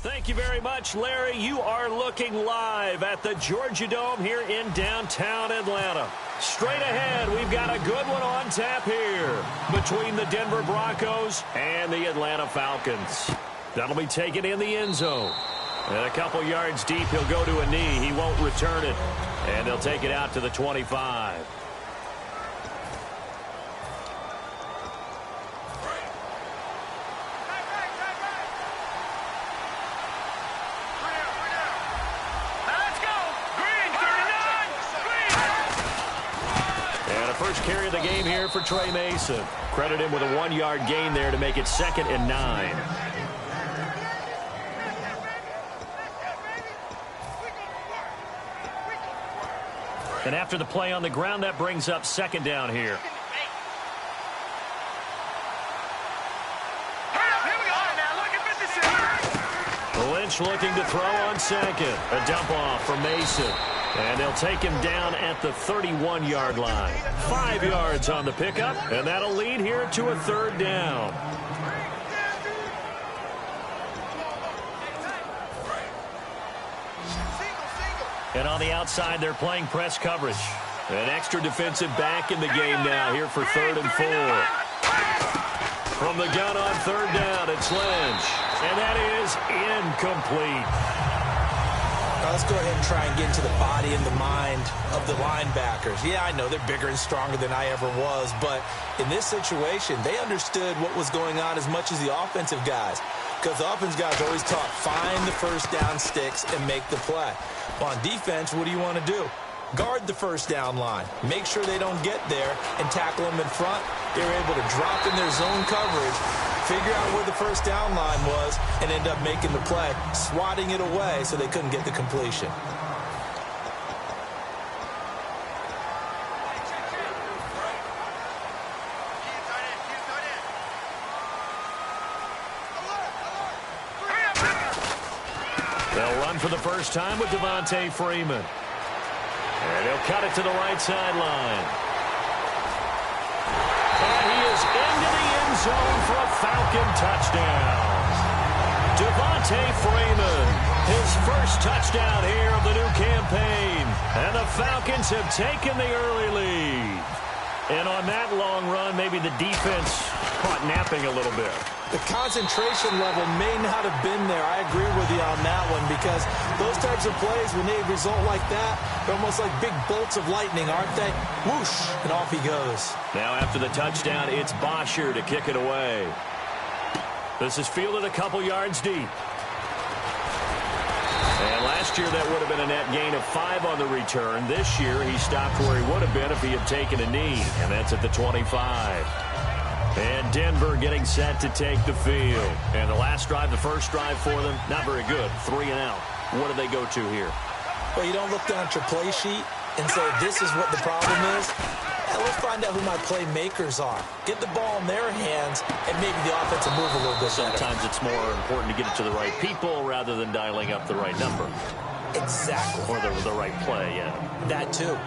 Thank you very much, Larry. You are looking live at the Georgia Dome here in downtown Atlanta. Straight ahead, we've got a good one on tap here between the Denver Broncos and the Atlanta Falcons. That'll be taken in the end zone. And a couple yards deep, he'll go to a knee. He won't return it. And they'll take it out to the 25. First carry of the game here for Trey Mason. Credit him with a 1-yard gain there to make it 2nd and 9. And after the play on the ground, that brings up 2nd down here. Lynch looking to throw on 2nd. A dump off for Mason. And they'll take him down at the 31-yard line. 5 yards on the pickup, and that'll lead here to a 3rd down. And on the outside, they're playing press coverage. An extra defensive back in the game now here for 3rd and 4. From the gun on 3rd down, it's Lynch. And that is incomplete. Let's go ahead and try and get into the body and the mind of the linebackers. Yeah, I know they're bigger and stronger than I ever was, but in this situation, they understood what was going on as much as the offensive guys, because the offensive guys always taught, find the first down sticks and make the play. Well, on defense, what do you want to do? Guard the first down line. Make sure they don't get there and tackle them in front. They were able to drop in their zone coverage, figure out where the first down line was, and end up making the play, swatting it away so they couldn't get the completion. They'll run for the first time with Devontae Freeman. And he'll cut it to the right sideline. And he is into the end zone for a Falcon touchdown. Devontae Freeman, his first touchdown here of the new campaign. And the Falcons have taken the early lead. And on that long run, maybe the defense caught napping a little bit. The concentration level may not have been there. I agree with you on that one, because those types of plays, when they result like that, they're almost like big bolts of lightning, aren't they? Whoosh, and off he goes. Now after the touchdown, it's Bosher to kick it away. This is fielded a couple yards deep. And last year that would have been a net gain of 5 on the return. This year he stopped where he would have been if he had taken a knee, and that's at the 25. And Denver getting set to take the field. And the last drive, the first drive for them, not very good. 3 and out. What do they go to here? Well, you don't look down at your play sheet and say, this is what the problem is. Let's find out who my playmakers are. Get the ball in their hands, and maybe the offense will move a little bit better. Sometimes it's more important to get it to the right people rather than dialing up the right number. Exactly. Or the right play, yeah. That too.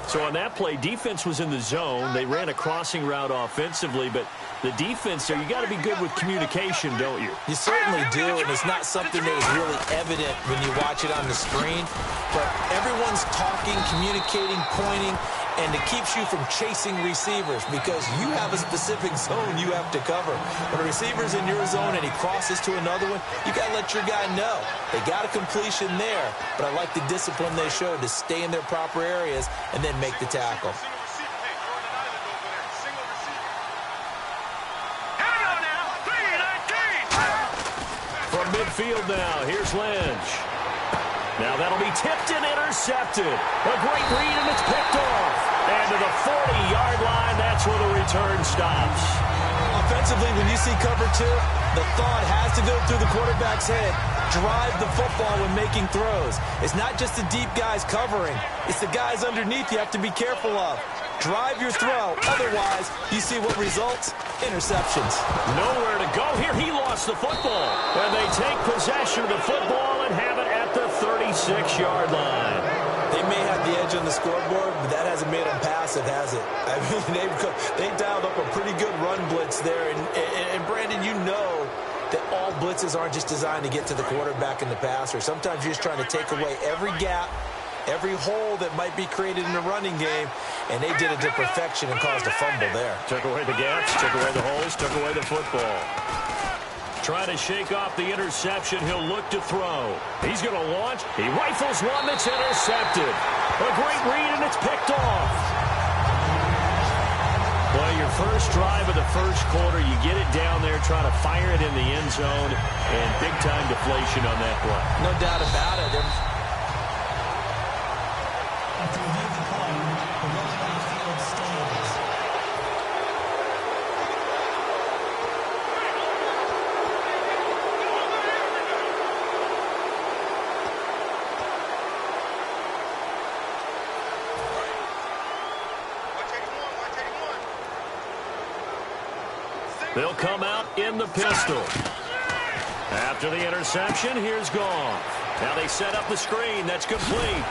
So on that play, defense was in the zone. They ran a crossing route offensively, but the defense there, you got to be good with communication, don't you? You certainly do, and it's not something that is really evident when you watch it on the screen. But everyone's talking, communicating, pointing, and it keeps you from chasing receivers because you have a specific zone you have to cover. When a receiver's in your zone and he crosses to another one, you got to let your guy know. They got a completion there, but I like the discipline they showed to stay in their proper areas and then make the tackle. From midfield now, here's Lynch. Now that'll be tipped and intercepted. A great read, and it's picked off. And to the 40-yard line, that's where the return stops. Offensively, when you see cover 2, the thought has to go through the quarterback's head. Drive the football when making throws. It's not just the deep guys covering. It's the guys underneath you have to be careful of. Drive your throw. Otherwise, you see what results? Interceptions. Nowhere to go here. He lost the football. And they take possession of the football and have it at the 36-yard line. They may have the edge on the scoreboard, but that hasn't made them passive, has it? I mean, they dialed up a pretty good run blitz there. And Brandon, you know that all blitzes aren't just designed to get to the quarterback and the passer. Sometimes you're just trying to take away every gap, every hole that might be created in the running game, and they did it to perfection and caused a fumble there. Took away the gaps, took away the holes, took away the football. Trying to shake off the interception. He'll look to throw. He's going to launch. He rifles one that's intercepted. A great read, and it's picked off. Well, your first drive of the first quarter, you get it down there, try to fire it in the end zone, and big-time deflation on that play. No doubt about it. They'll come out in the pistol. After the interception, here's Goff. Now they set up the screen. That's complete.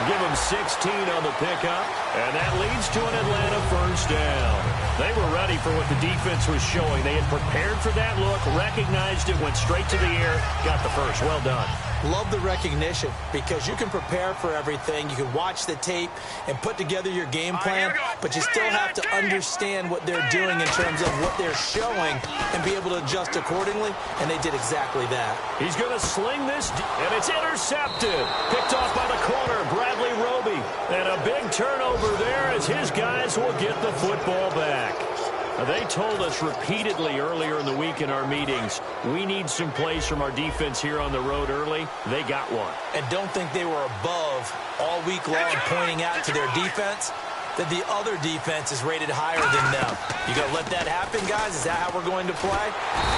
Give him 16 on the pickup, and that leads to an Atlanta first down. They were ready for what the defense was showing. They had prepared for that look, recognized it, went straight to the air, got the first. Well done. Love the recognition because you can prepare for everything. You can watch the tape and put together your game plan, but you still have to understand what they're doing in terms of what they're showing and be able to adjust accordingly, and they did exactly that. He's going to sling this, and it's intercepted. Picked off by the corner, Bradley Roby. And a big turnover there as his guys will get the football back. They told us repeatedly earlier in the week in our meetings, we need some plays from our defense here on the road early. They got one. And don't think they were above all week long pointing out to their defense that the other defense is rated higher than them. You going to let that happen, guys? Is that how we're going to play?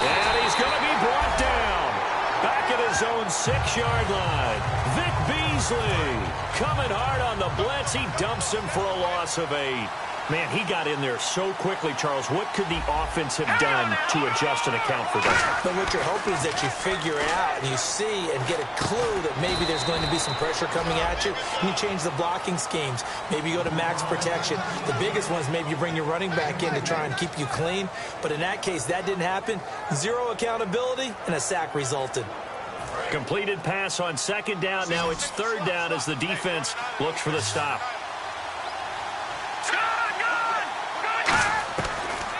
And he's going to be brought down. Back at his own 6-yard line. Vic Beasley coming hard on the blitz. He dumps him for a loss of 8. Man, he got in there so quickly, Charles. What could the offense have done to adjust and account for that? But what you're hoping is that you figure it out and you see and get a clue that maybe there's going to be some pressure coming at you, and you change the blocking schemes. Maybe you go to max protection. The biggest one is maybe you bring your running back in to try and keep you clean. But in that case, that didn't happen. Zero accountability, and a sack resulted. Completed pass on second down. Now it's third down as the defense looks for the stop.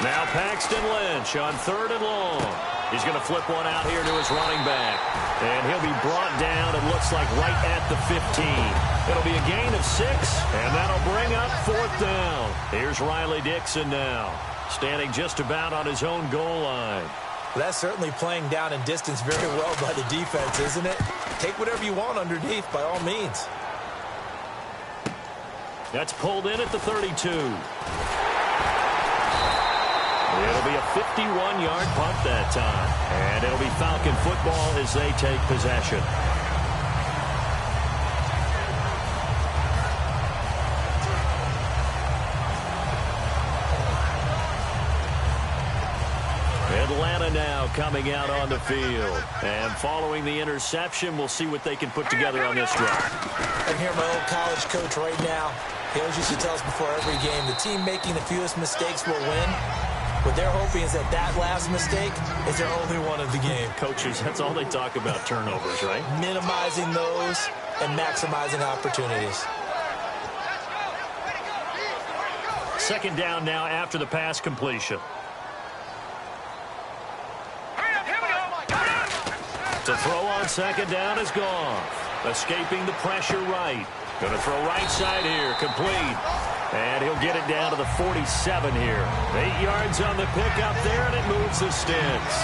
Now Paxton Lynch on third and long. He's going to flip one out here to his running back. And he'll be brought down, it looks like, right at the 15. It'll be a gain of 6, and that'll bring up fourth down. Here's Riley Dixon now, standing just about on his own goal line. That's certainly playing down in distance very well by the defense, isn't it? Take whatever you want underneath, by all means. That's pulled in at the 32. It'll be a 51-yard punt that time. And it'll be Falcon football as they take possession. Atlanta now coming out on the field. And following the interception, we'll see what they can put together on this drive. I'm here, my old college coach right now. He always used to tell us before every game, the team making the fewest mistakes will win. What they're hoping is that that last mistake is their only one of the game. Coaches, that's all they talk about, turnovers, right? Minimizing those and maximizing opportunities. Second down now after the pass completion. To throw on second down is Goff. Escaping the pressure right. Going to throw right side here. Complete. And he'll get it down to the 47 here. 8 yards on the pickup there, and it moves the sticks.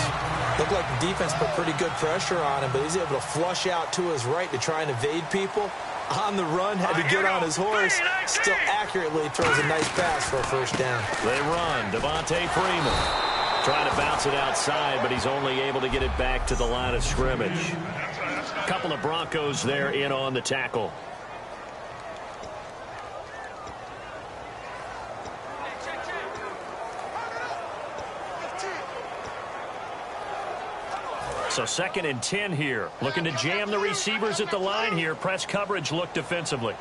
Looked like the defense put pretty good pressure on him, but he's able to flush out to his right to try and evade people. On the run, had to get on his horse. Still accurately throws a nice pass for a first down. They run. Devontae Freeman trying to bounce it outside, but he's only able to get it back to the line of scrimmage. A couple of Broncos there in on the tackle. So 2nd and 10 here. Looking to jam the receivers at the line here. Press coverage look defensively.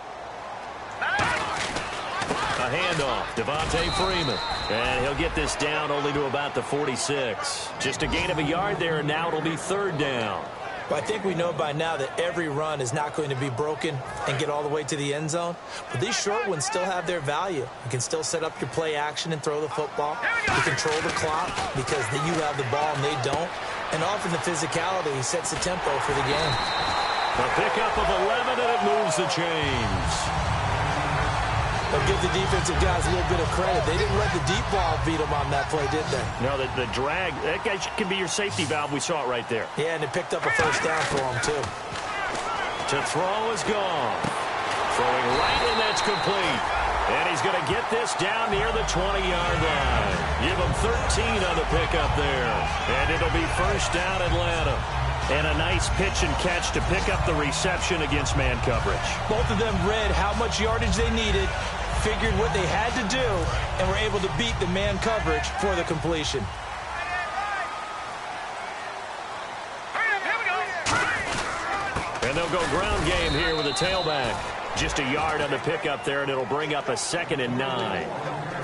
A handoff. Devontae Freeman. And he'll get this down only to about the 46. Just a gain of a yard there, and now it'll be third down. But I think we know by now that every run is not going to be broken and get all the way to the end zone. But these short ones still have their value. You can still set up your play action and throw the football. You control the clock because you have the ball and they don't. And often the physicality sets the tempo for the game. A pickup of 11, and it moves the chains. They'll give the defensive guys a little bit of credit. They didn't let the deep ball beat them on that play, did they? No, the drag, that guy can be your safety valve. We saw it right there. Yeah, and it picked up a first down for them, too. To throw is gone. Throwing right, and that's complete. And he's going to get this down near the 20-yard line. Give him 13 on the pickup there. And it'll be first down Atlanta. And a nice pitch and catch to pick up the reception against man coverage. Both of them read how much yardage they needed, figured what they had to do, and were able to beat the man coverage for the completion. And they'll go ground game here with a tailback. Just a yard on the pickup there, and it'll bring up a 2nd and 9.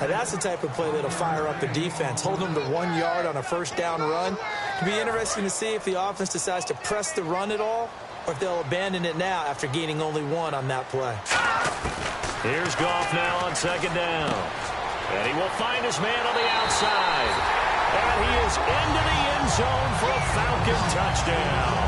Now that's the type of play that'll fire up the defense. Hold them to 1 yard on a first down run. It'll be interesting to see if the offense decides to press the run at all, or if they'll abandon it now after gaining only 1 on that play. Here's Goff now on 2nd down. And he will find his man on the outside. And he is into the end zone for a Falcon touchdown.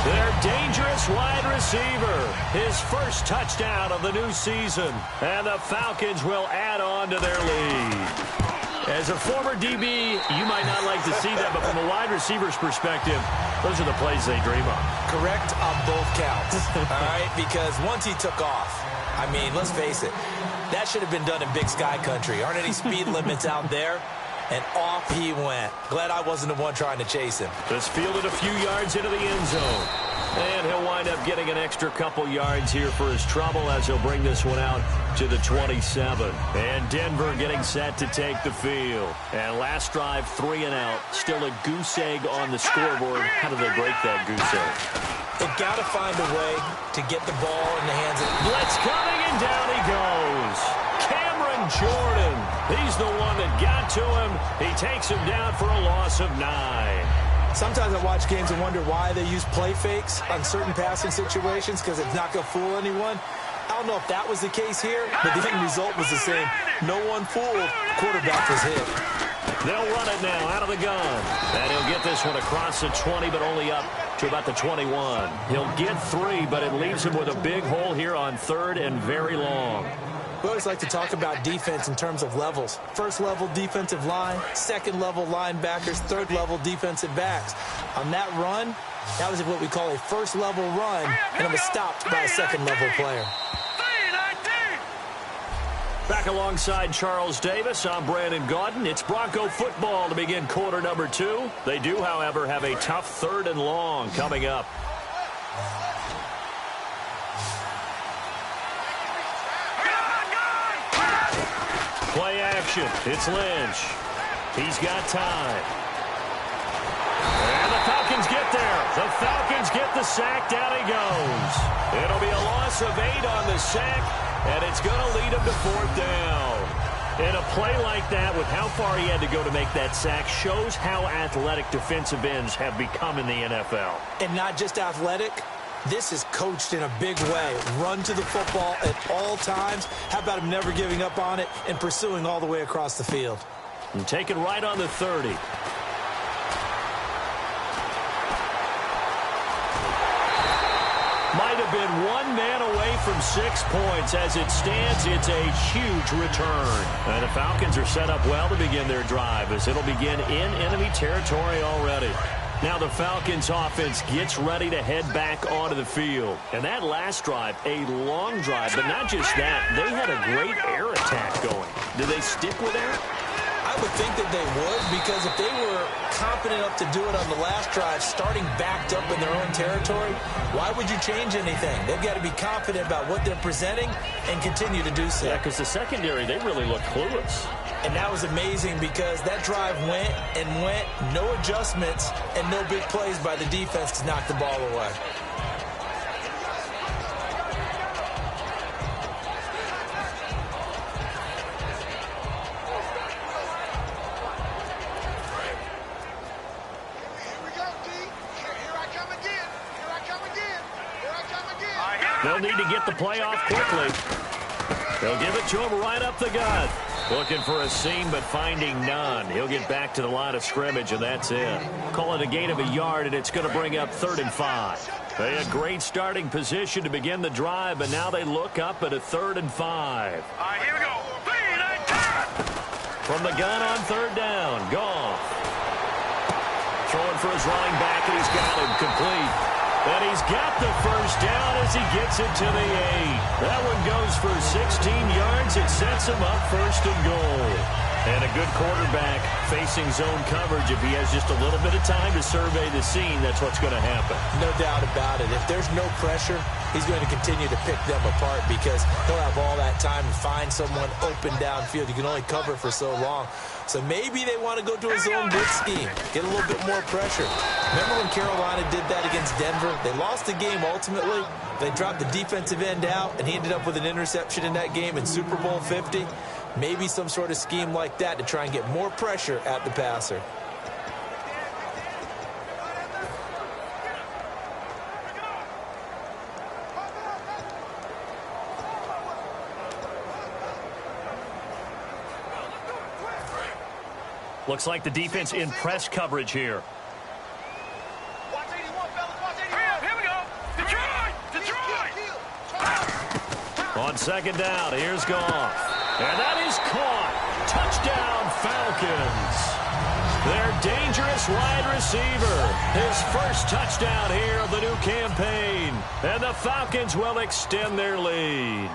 Their dangerous wide receiver, his first touchdown of the new season. And the Falcons will add on to their lead. As a former DB, you might not like to see that, but from a wide receiver's perspective, those are the plays they dream of. Correct on both counts, all right? Because once he took off, I mean, let's face it, that should have been done in Big Sky Country. Aren't any speed limits out there? And off he went. Glad I wasn't the one trying to chase him. Just fielded a few yards into the end zone. And he'll wind up getting an extra couple yards here for his trouble as he'll bring this one out to the 27. And Denver getting set to take the field. And last drive, 3 and out. Still a goose egg on the scoreboard. How do they break that goose egg? They've got to find a way to get the ball in the hands of... Blitz coming, and down he goes. Cameron Jordan. He's the one that got to him. He takes him down for a loss of 9. Sometimes I watch games and wonder why they use play fakes on certain passing situations, because it's not going to fool anyone. I don't know if that was the case here, but the end result was the same. No one fooled. Quarterback was hit. They'll run it now out of the gun. And he'll get this one across the 20, but only up to about the 21. He'll get 3, but it leaves him with a big hole here on 3rd and very long. We always like to talk about defense in terms of levels. First level defensive line, second level linebackers, third level defensive backs. On that run, that was what we call a first level run, and it was stopped by a second level player. Back alongside Charles Davis, I'm Brandon Gaudin. It's Bronco football to begin quarter number 2. They do, however, have a tough 3rd and long coming up. Play action. It's Lynch. He's got time. And the Falcons get there. The Falcons get the sack. Down he goes. It'll be a loss of 8 on the sack, and it's going to lead him to 4th down. And a play like that, with how far he had to go to make that sack, shows how athletic defensive ends have become in the NFL. And not just athletic. This is coached in a big way. Run to the football at all times. How about him never giving up on it and pursuing all the way across the field? And taken right on the 30. Might have been one man away from 6 points. As it stands, it's a huge return. And the Falcons are set up well to begin their drive, as it'll begin in enemy territory already. Now the Falcons offense gets ready to head back onto the field. And that last drive, a long drive, but not just that. They had a great air attack going. Do they stick with air? I would think that they would, because if they were confident enough to do it on the last drive, starting backed up in their own territory, why would you change anything? They've got to be confident about what they're presenting and continue to do so. Yeah, because the secondary, they really look clueless. And that was amazing, because that drive went and went, no adjustments, and no big plays by the defense to knock the ball away. They'll need to get the play off quickly. They'll give it to him right up the gut. Looking for a seam, but finding none. He'll get back to the line of scrimmage, and that's it. Call it a gain of a yard, and it's going to bring up 3rd and 5. They had great starting position to begin the drive, but now they look up at a 3rd and 5. All right, here we go. From the gun on 3rd down, Goff. Throwing for his running back, and he's got him complete. And he's got the first down as he gets it to the 8. That one goes for 16 yards. It sets him up 1st and goal. And a good quarterback facing zone coverage. If he has just a little bit of time to survey the scene, that's what's going to happen. No doubt about it. If there's no pressure, he's going to continue to pick them apart because he'll have all that time to find someone open downfield. You can only cover for so long. So maybe they want to go to a zone blitz scheme, get a little bit more pressure. Remember when Carolina did that against Denver? They lost the game ultimately. They dropped the defensive end out, and he ended up with an interception in that game in Super Bowl 50. Maybe some sort of scheme like that to try and get more pressure at the passer. Looks like the defense in press coverage here. Watch 81, fellas. Watch 81. Here we go. Detroit! Detroit! On 2nd down, here's Goff. And that is caught. Touchdown, Falcons. Their dangerous wide receiver. His first touchdown here of the new campaign. And the Falcons will extend their lead.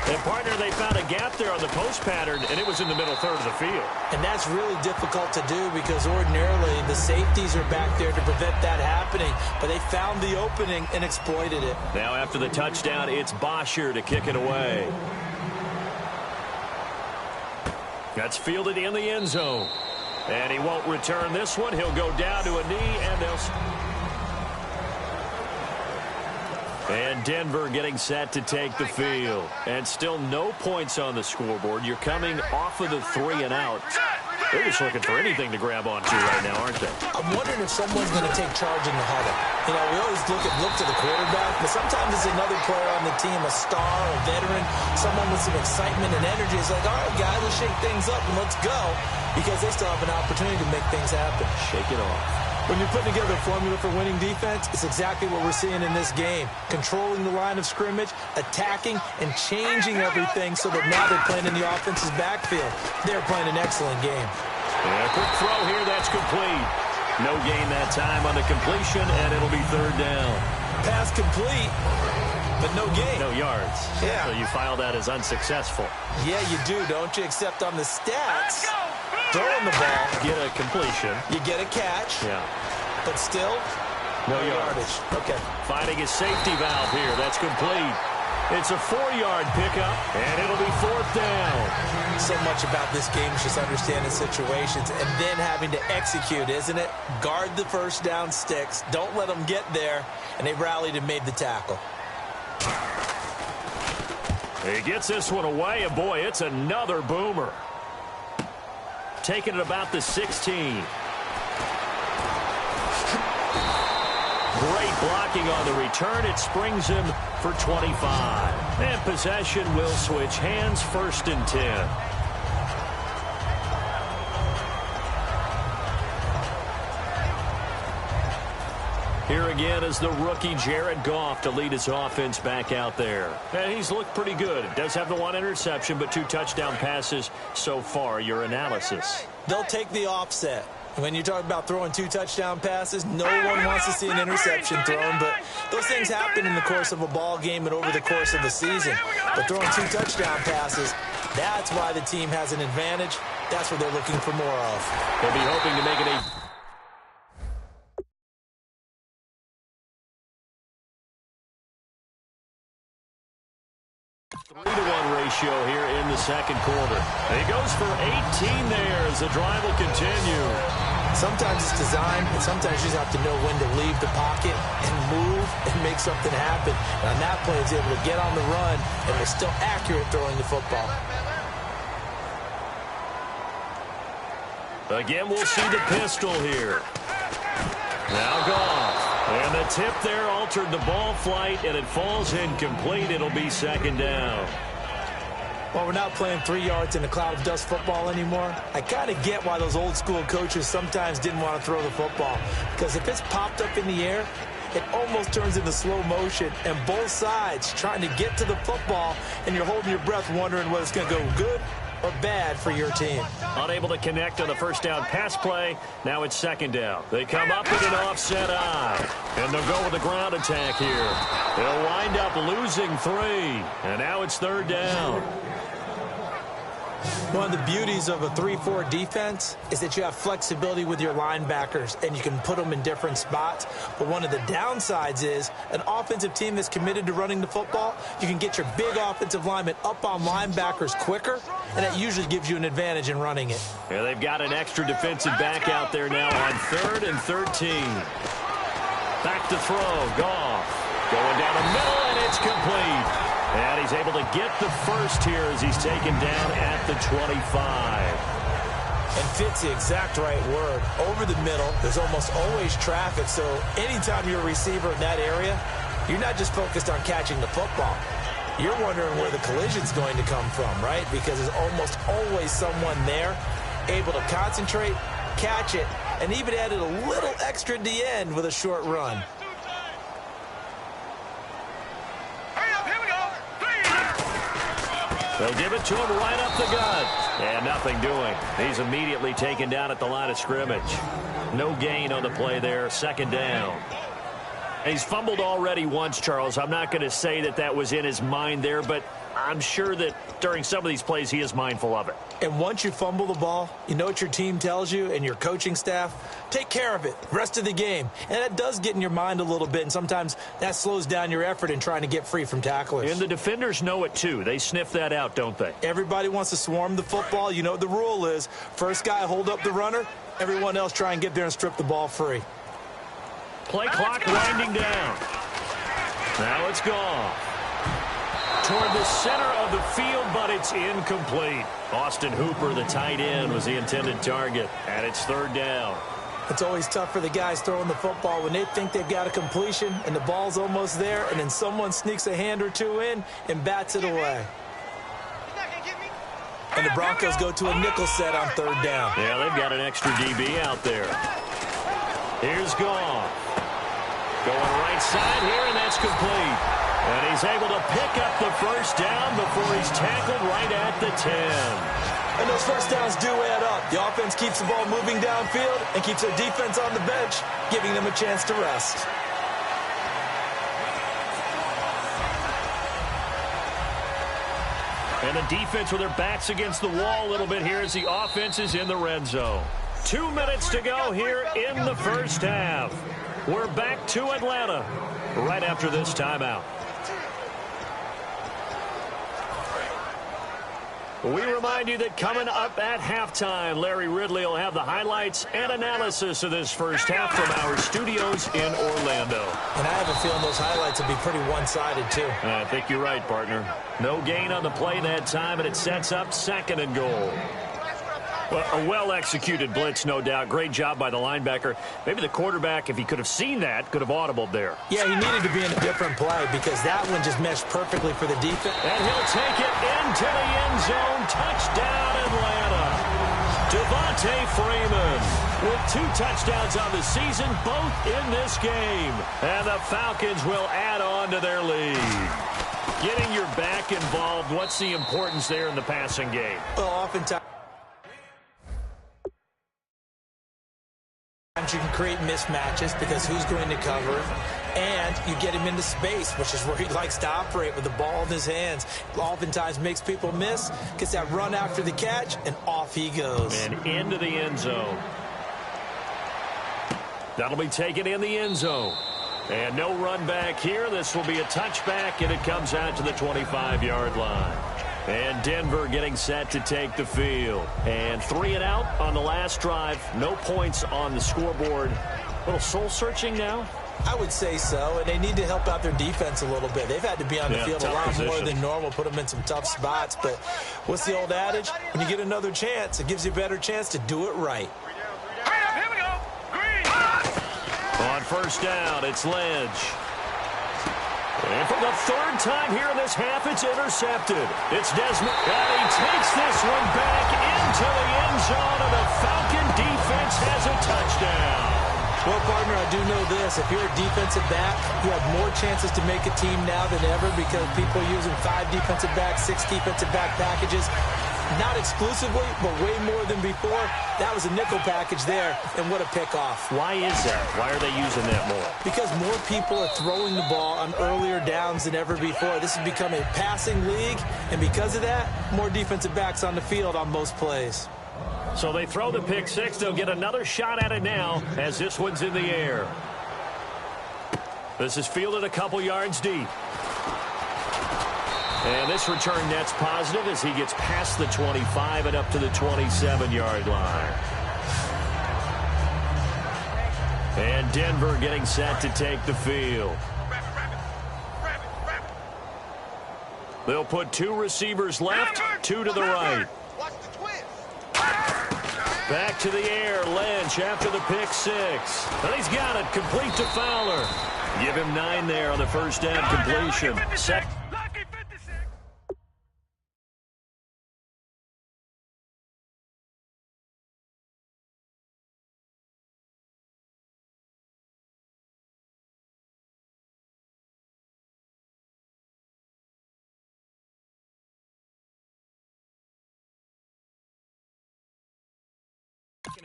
And, partner, they found a gap there on the post pattern, and it was in the middle 3rd of the field. And that's really difficult to do because ordinarily the safeties are back there to prevent that happening. But they found the opening and exploited it. Now after the touchdown, it's Bosher to kick it away. That's fielded in the end zone. And he won't return this one. He'll go down to a knee, and they'll... And Denver getting set to take the field. And still no points on the scoreboard. You're coming off of the 3 and out. They're just looking for anything to grab onto right now, aren't they? I'm wondering if someone's going to take charge in the huddle. You know, we always look to the quarterback, but sometimes it's another player on the team, a star, a veteran, someone with some excitement and energy. It's like, all right, guys, let's shake things up and let's go, because they still have an opportunity to make things happen. Shake it off. When you're putting together a formula for winning defense, it's exactly what we're seeing in this game. Controlling the line of scrimmage, attacking, and changing everything so that now they're playing in the offense's backfield. They're playing an excellent game. Yeah, quick throw here, that's complete. No gain that time on the completion, and it'll be 3rd down. Pass complete, but no gain. No yards. Yeah. So you file that as unsuccessful. Yeah, you do, don't you? Except on the stats. Throwing the ball, get a completion. You get a catch. Yeah. But still, no yardage. Okay. Finding his safety valve here. That's complete. It's a 4-yard pickup, and it'll be 4th down. So much about this game is just understanding situations and then having to execute, isn't it? Guard the first down sticks. Don't let them get there. And they rallied and made the tackle. He gets this one away, and boy, it's another boomer. Taking it about the 16. Great blocking on the return. It springs him for 25. And possession will switch hands, 1st and 10. Here again is the rookie Jared Goff to lead his offense back out there. And he's looked pretty good. Does have the 1 interception, but 2 touchdown passes so far. Your analysis? They'll take the offset. When you talk about throwing 2 touchdown passes, no one wants to see an interception thrown, but those things happen in the course of a ball game and over the course of the season. But throwing 2 touchdown passes, that's why the team has an advantage. That's what they're looking for more of. They'll be hoping to make it a 3-to-1 ratio here in the 2nd quarter. He goes for 18 there as the drive will continue. Sometimes it's designed, and sometimes you just have to know when to leave the pocket and move and make something happen. And on that play, he's able to get on the run, and they're still accurate throwing the football. Again, we'll see the pistol here. Now Goff. And the tip there altered the ball flight, and it falls incomplete. It'll be second down. Well, we're not playing 3 yards in a cloud of dust football anymore. I kind of get why those old school coaches sometimes didn't want to throw the football. Because if it's popped up in the air, it almost turns into slow motion. And both sides trying to get to the football, and you're holding your breath wondering whether it's going to go good or bad for your team. Unable to connect on the first down pass play. Now it's second down. They come up with an offset eye. And they'll go with the ground attack here. They'll wind up losing 3. And now it's third down. One of the beauties of a 3-4 defense is that you have flexibility with your linebackers, and you can put them in different spots. But one of the downsides is an offensive team that's committed to running the football, you can get your big offensive linemen up on linebackers quicker, and that usually gives you an advantage in running it. Yeah, they've got an extra defensive back out there now on 3rd and 13. Back to throw. Goff going down the middle, and it's complete. And he's able to get the first here as he's taken down at the 25. And fits the exact right word. Over the middle, there's almost always traffic, so anytime you're a receiver in that area, you're not just focused on catching the football. You're wondering where the collision's going to come from, right? Because there's almost always someone there able to concentrate, catch it, and even added a little extra at the end with a short run. They'll give it to him right up the gut. And nothing doing. He's immediately taken down at the line of scrimmage. No gain on the play there. Second down. He's fumbled already once, Charles. I'm not going to say that that was in his mind there, but I'm sure that during some of these plays he is mindful of it. And once you fumble the ball, you know what your team tells you and your coaching staff? Take care of it. Rest of the game. And that does get in your mind a little bit, and sometimes that slows down your effort in trying to get free from tacklers. And the defenders know it too. They sniff that out, don't they? Everybody wants to swarm the football. You know what the rule is. First guy hold up the runner. Everyone else try and get there and strip the ball free. Play clock winding down. Now it's gone. Toward the center of the field, but it's incomplete. Austin Hooper, the tight end, was the intended target, and it's third down. It's always tough for the guys throwing the football when they think they've got a completion and the ball's almost there, and then someone sneaks a hand or two in and bats it away. And the Broncos go to a nickel set on third down. Yeah, they've got an extra DB out there. Here's Goff. Going right side here, and that's complete. And he's able to pick up the first down before he's tackled right at the 10. And those first downs do add up. The offense keeps the ball moving downfield and keeps their defense on the bench, giving them a chance to rest. And the defense with their backs against the wall a little bit here as the offense is in the red zone. 2 minutes to go here in the first half. We're back to Atlanta right after this timeout. We remind you that coming up at halftime, Larry Ridley will have the highlights and analysis of this first half from our studios in Orlando. And I have a feeling those highlights will be pretty one-sided, too. I think you're right, partner. No gain on the play that time, and it sets up second and goal. Well, a well-executed blitz, no doubt. Great job by the linebacker. Maybe the quarterback, if he could have seen that, could have audibled there. Yeah, he needed to be in a different play because that one just meshed perfectly for the defense. And he'll take it into the end zone. Touchdown, Atlanta. Devontae Freeman with 2 touchdowns on the season, both in this game. And the Falcons will add on to their lead. Getting your back involved, what's the importance there in the passing game? Well, oftentimes you can create mismatches because who's going to cover him, and you get him into space, which is where he likes to operate with the ball in his hands. Oftentimes makes people miss, gets that run after the catch, and off he goes. And into the end zone. That'll be taken in the end zone. And no run back here. This will be a touchback, and it comes out to the 25-yard line. And Denver getting set to take the field. And 3 and out on the last drive. No points on the scoreboard. A little soul-searching now? I would say so, and they need to help out their defense a little bit. They've had to be on the field a lot more than normal, put them in some tough spots. But what's the old adage? When you get another chance, it gives you a better chance to do it right. On first down, it's Lynch. And for the third time here in this half, it's intercepted. It's Desmond. And he takes this one back into the end zone, and the Falcon defense has a touchdown. Well, partner, I do know this. If you're a defensive back, you have more chances to make a team now than ever because people are using 5 defensive backs, 6 defensive back packages. Not exclusively, but way more than before. That was a nickel package there, and what a pickoff. Why is that? Why are they using that more? Because more people are throwing the ball on earlier downs than ever before. This has become a passing league, and because of that, more defensive backs on the field on most plays. So they throw the pick six. They'll get another shot at it now as this one's in the air. This is fielded a couple yards deep. And this return net's positive as he gets past the 25 and up to the 27-yard line. And Denver getting set to take the field. They'll put 2 receivers left, 2 to the right. Back to the air, Lynch after the pick six. And he's got it, complete to Fowler. Give him 9 there on the first down completion.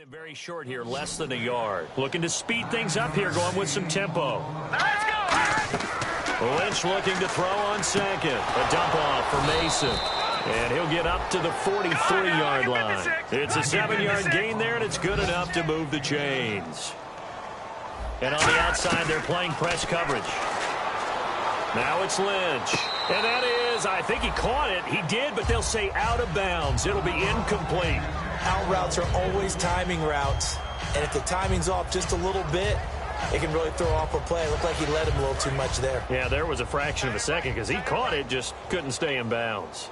Very short here, less than a yard. Looking to speed things up here, going with some tempo. Let's go! Lynch looking to throw on second. A dump off for Mason. And he'll get up to the 43-yard line. It's a 7-yard gain there, and it's good enough to move the chains. And on the outside, they're playing press coverage. Now it's Lynch. And that is, I think he caught it. He did, but they'll say out of bounds. It'll be incomplete. Out routes are always timing routes. And if the timing's off just a little bit, it can really throw off a play. It looked like he let him a little too much there. Yeah, there was a fraction of a second because he caught it, just couldn't stay in bounds.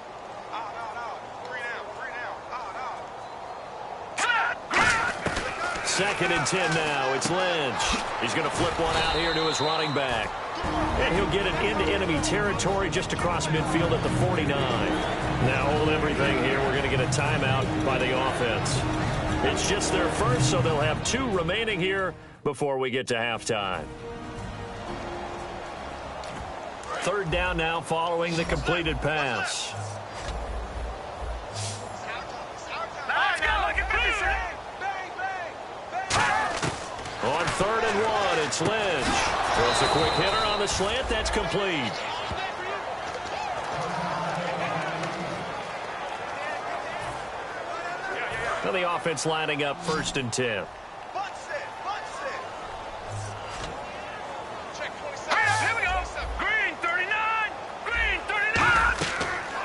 Second and 10 now. It's Lynch. He's going to flip one out here to his running back. And he'll get it into enemy territory just across midfield at the 49. Now hold everything here. We're going to get a timeout by the offense. It's just their first, so they'll have 2 remaining here before we get to halftime. Third down now following the completed pass. On 3rd and 1, it's Lynch. Throws a quick hitter on the slant. That's complete. Now the offense lining up 1st and 10.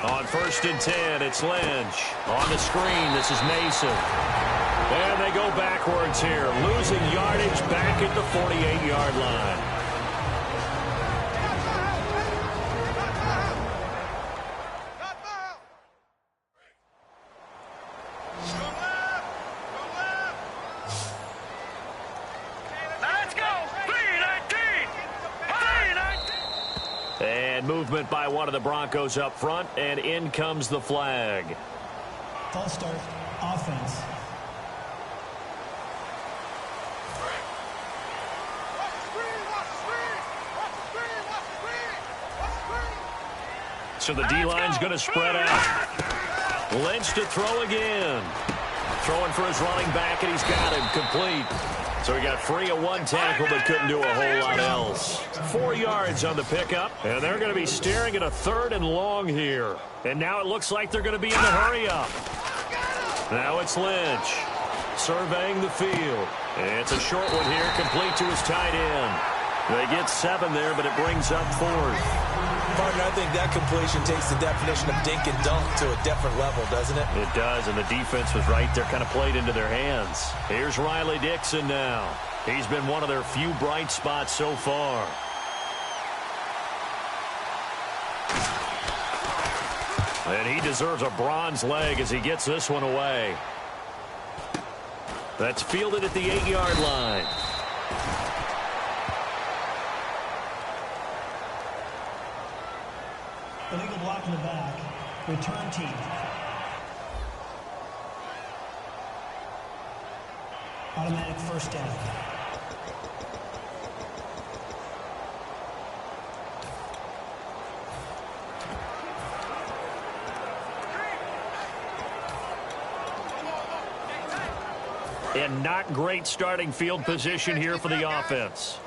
On 1st and 10, it's Lynch. On the screen, this is Mason. And they go backwards here, losing yardage back at the 48-yard line. And movement by one of the Broncos up front, and in comes the flag. False start, offense. So the D-line's going to spread out. Lynch to throw again. Throwing for his running back, and he's got him complete. So he got free of 1 tackle, but couldn't do a whole lot else. 4 yards on the pickup, and they're going to be staring at a 3rd and long here. And now it looks like they're going to be in the hurry-up. Now it's Lynch surveying the field. And it's a short one here, complete to his tight end. They get 7 there, but it brings up 4th. Partner, I think that completion takes the definition of dink and dunk to a different level, doesn't it? It does, and the defense was right there, kind of played into their hands. Here's Riley Dixon now. He's been one of their few bright spots so far. And he deserves a bronze leg as he gets this one away. That's fielded at the 8-yard line. Illegal block in the back. Return team. Automatic first down. And not great starting field position here for the offense.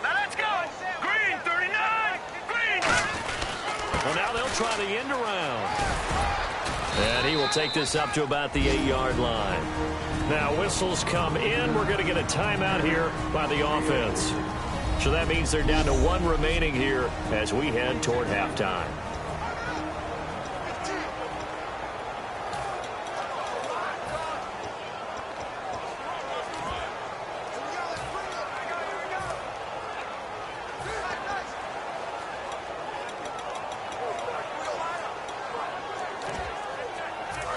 Now let's go. Green, 39. Green. Well, now they'll try the end around. And he will take this up to about the 8-yard line. Now whistles come in. We're going to get a timeout here by the offense. So that means they're down to 1 remaining here as we head toward halftime.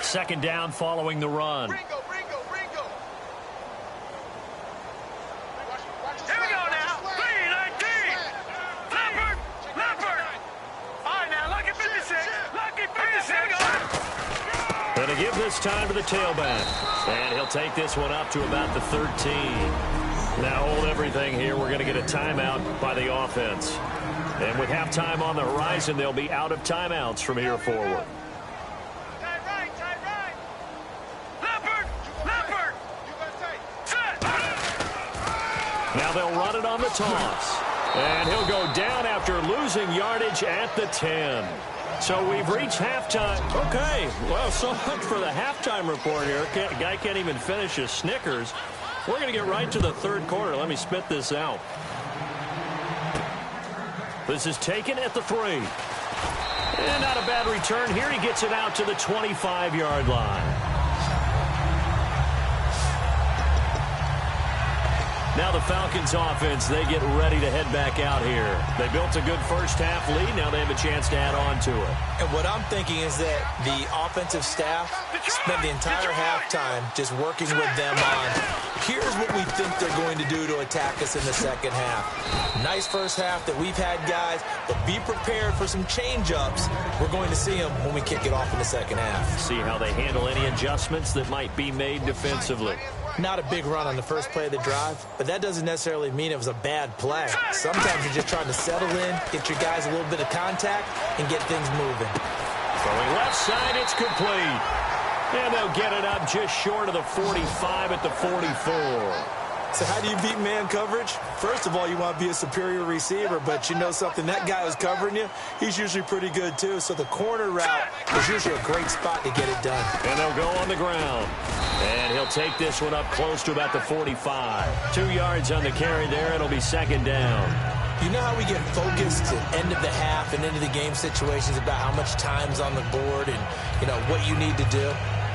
Second down following the run. Here we go now. 3-19. Leopard. All right, now, lucky 56. Lucky 56. Here we go. Going to give this time to the tailback. And he'll take this one up to about the 13. Now hold everything here. We're going to get a timeout by the offense. And with halftime on the horizon, they'll be out of timeouts from here forward. Now they'll run it on the toss. And he'll go down after losing yardage at the 10. So we've reached halftime. Okay, well, so much for the halftime report here. Guy can't even finish his Snickers. We're going to get right to the third quarter. Let me spit this out. This is taken at the 3. And not a bad return here. He gets it out to the 25-yard line. Now the Falcons offense, they get ready to head back out here. They built a good first-half lead. Now they have a chance to add on to it. And what I'm thinking is that the offensive staff spent the entire halftime just working with them on, here's what we think they're going to do to attack us in the second half. Nice first half that we've had, guys, but be prepared for some change-ups. We're going to see them when we kick it off in the second half. See how they handle any adjustments that might be made defensively. Not a big run on the first play of the drive, but that doesn't necessarily mean it was a bad play. Sometimes you're just trying to settle in, get your guys a little bit of contact, and get things moving. Throwing left side, it's complete. And they'll get it up just short of the 45 at the 44. So how do you beat man coverage? First of all, you want to be a superior receiver, but you know something, that guy who's covering you, he's usually pretty good too. So the corner route is usually a great spot to get it done. And they'll go on the ground. And he'll take this one up close to about the 45. 2 yards on the carry there. It'll be second down. You know how we get focused at end of the half and into the game situations about how much time's on the board and, you know, what you need to do?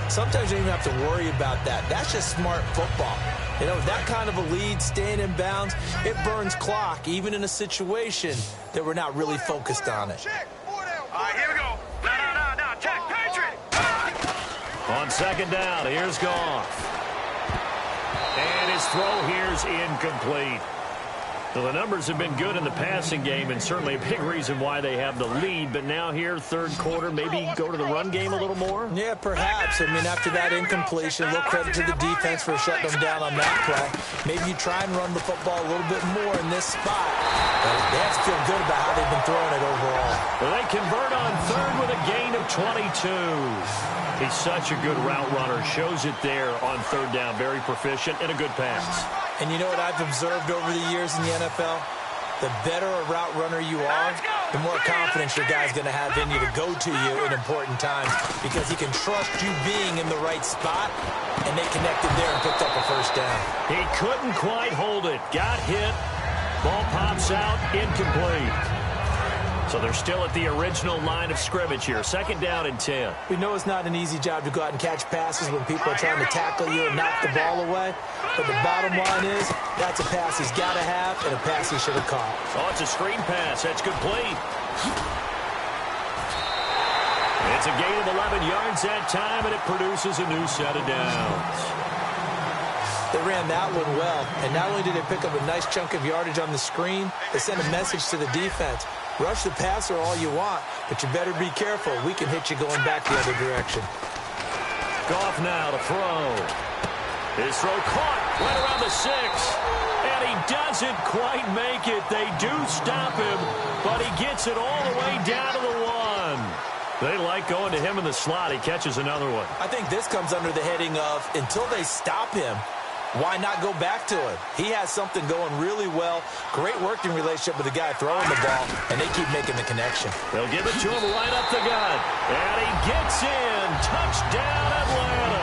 Sometimes you don't even have to worry about that. That's just smart football. You know, that kind of a lead, staying in bounds, it burns clock, even in a situation that we're not really focused on it. All right, here we go. Now, check, Patriot. On second down, here's Goff. And his throw here's incomplete. Well, the numbers have been good in the passing game, and certainly a big reason why they have the lead. But now here, third quarter, maybe go to the run game a little more? Yeah, perhaps. I mean, after that incompletion, a little credit to the defense for shutting them down on that play. Maybe you try and run the football a little bit more in this spot. But they have to feel good about how they've been throwing it overall. Well, they convert on third with a gain of 22. He's such a good route runner. Shows it there on third down. Very proficient and a good pass. And you know what I've observed over the years in the NFL? The better a route runner you are, the more confidence your guy's going to have in you to go to you in important times because he can trust you being in the right spot, and they connected there and picked up a first down. He couldn't quite hold it. Got hit. Ball pops out. Incomplete. So they're still at the original line of scrimmage here. Second down and 10. We know it's not an easy job to go out and catch passes when people are trying to tackle you and knock the ball away. But the bottom line is, that's a pass he's got to have and a pass he should have caught. Oh, it's a screen pass. That's complete. It's a gain of 11 yards that time, and it produces a new set of downs. They ran that one well, and not only did they pick up a nice chunk of yardage on the screen, they sent a message to the defense. Rush the passer all you want, but you better be careful. We can hit you going back the other direction. Goff now to throw. His throw caught right around the 6. And he doesn't quite make it. They do stop him, but he gets it all the way down to the 1. They like going to him in the slot. He catches another one. I think this comes under the heading of until they stop him, why not go back to him? He has something going really well. Great working relationship with the guy throwing the ball, and they keep making the connection. They'll give it to him right up the gut. And he gets in. Touchdown, Atlanta.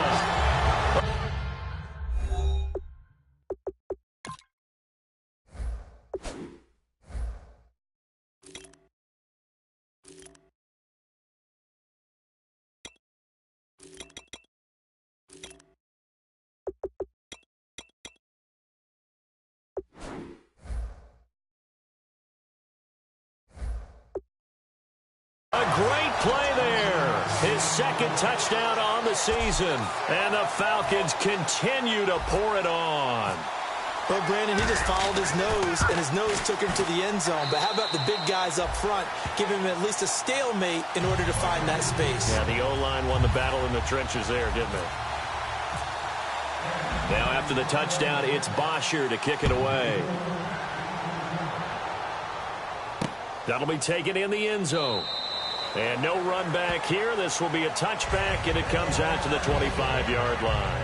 A great play there. His second touchdown on the season. And the Falcons continue to pour it on. Well, Brandon, he just followed his nose, and his nose took him to the end zone. But how about the big guys up front? Give him at least a stalemate in order to find that space. Yeah, the O-line won the battle in the trenches there, didn't they? Now after the touchdown, it's Bosher to kick it away. That'll be taken in the end zone. And no run back here. This will be a touchback, and it comes out to the 25-yard line.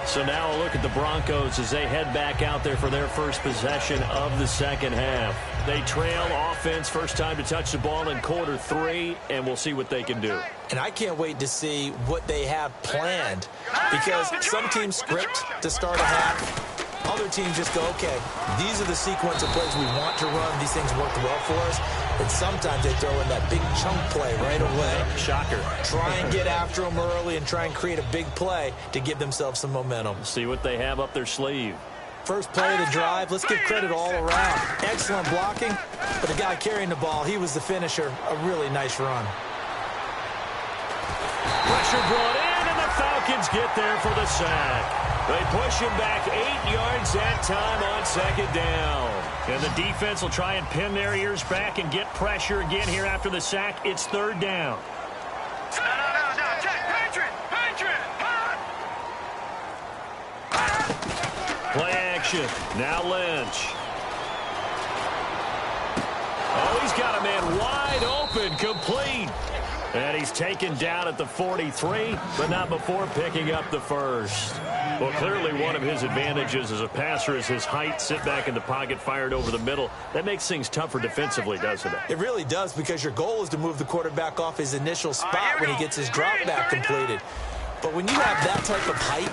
So now a look at the Broncos as they head back out there for their first possession of the second half. They trail offense, first time to touch the ball in quarter 3, and we'll see what they can do. And I can't wait to see what they have planned, because some teams script to start a half. Other teams just go, okay, these are the sequence of plays we want to run. These things worked well for us. And sometimes they throw in that big chunk play right away. Shocker. Try and get after them early and try and create a big play to give themselves some momentum. See what they have up their sleeve. First play of the drive, let's give credit all around. Excellent blocking, but the guy carrying the ball, he was the finisher. A really nice run. Pressure brought in, and the Falcons get there for the sack. They push him back 8 yards that time on second down. And the defense will try and pin their ears back and get pressure again here after the sack. It's third down. No, check. Patriot. Play action. Now Lynch. Oh, he's got a man wide open, complete. And he's taken down at the 43, but not before picking up the first. Well, clearly one of his advantages as a passer is his height. Sit back in the pocket, fired over the middle. That makes things tougher defensively, doesn't it? It really does, because your goal is to move the quarterback off his initial spot when he gets his drop back completed. But when you have that type of height,